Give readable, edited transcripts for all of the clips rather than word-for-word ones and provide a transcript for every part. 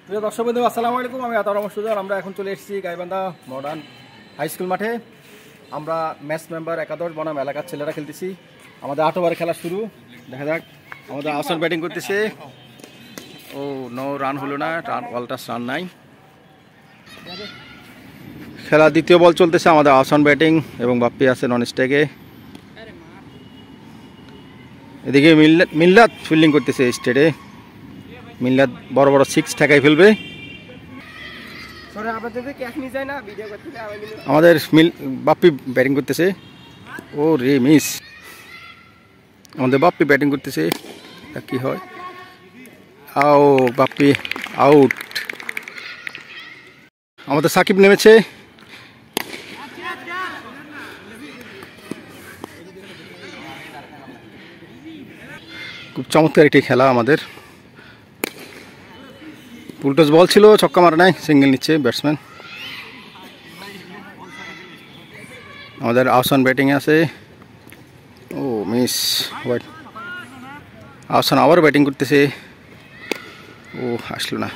প্রিয় দর্শক বন্ধু আসসালামু আলাইকুম। আমি আতাউর রহমান সুজন। আমরা এখন চলে এসেছি গাইবান্ধা মডার্ন হাই স্কুল মাঠে। আমরা ম্যাচ মেম্বার একাদশ বনাম এলাকার ছেলেরা খেলতেছি। আমাদের 8 ওভারে খেলা শুরু। দেখা যাক, আমাদের আহসান ব্যাটিং করতেছে। ও নো, রান হলো না, বলটা রান নাই। খেলা দ্বিতীয় বল চলতেছে। আমাদের আহসান ব্যাটিং এবং বাপ্পি আছে নন স্ট্রাইকে। এদিকে মিল্লাত ফিল্ডিং করতেছে স্টেটে। মিল্লাত বড় বড় 6 ঠেকাই ফেলবে। আমাদের বাপ্পি ব্যাটিং করতেছে। ও রে মিস। আমাদের বাপ্পি ব্যাটিং করতেছে, কি হয়? আও, বাপ্পি আউট। আমাদের সাকিব নেমেছে। খুব চমৎকার একটি খেলা। আমাদের ফুলটস বল ছিল, ছক্কা মারা নাই, সিঙ্গেল নিচ্ছে ব্যাটসম্যান। আমাদের আহসান ব্যাটিংয়ে আছে। ও মিস। হোয়াইট। আহসান আবার ব্যাটিং করতেছে। ও আসলো না।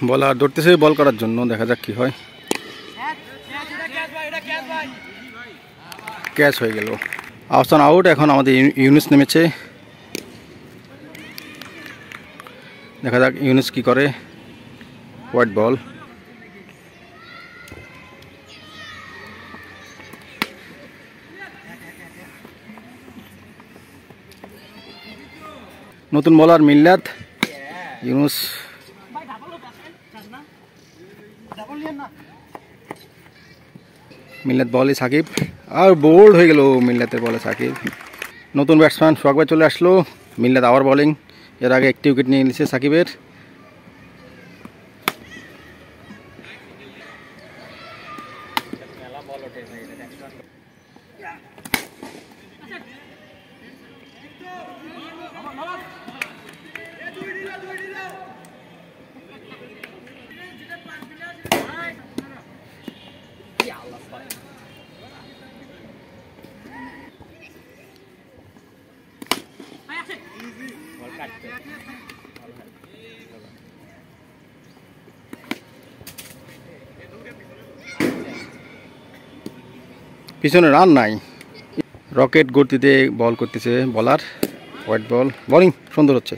বলার ধরতেছে বল করার জন্য, দেখা যাক কি হয়। ক্যাচ হয়ে গেল। আহসান আউট। এখন আমাদের ইউনুস নেমেছে। দেখা যাক ইউনুস কি করে। White ball. নতুন বলার মিল্লাত। ইউনুস। মিল্লাত বলে সাকিব, আর বোল্ড হয়ে গেল মিল্লাতের বলে সাকিব। নতুন ব্যাটসম্যান সোহাগ ভাই চলে আসলো। মিল্লাত আবার বোলিং। এর আগে একটি উইকেট নিয়ে নিয়েছে সাকিবের। পিছনে রান নাই। রকেট গতিতে বল করতেছে বলার। White ball. বোলিং সুন্দর হচ্ছে।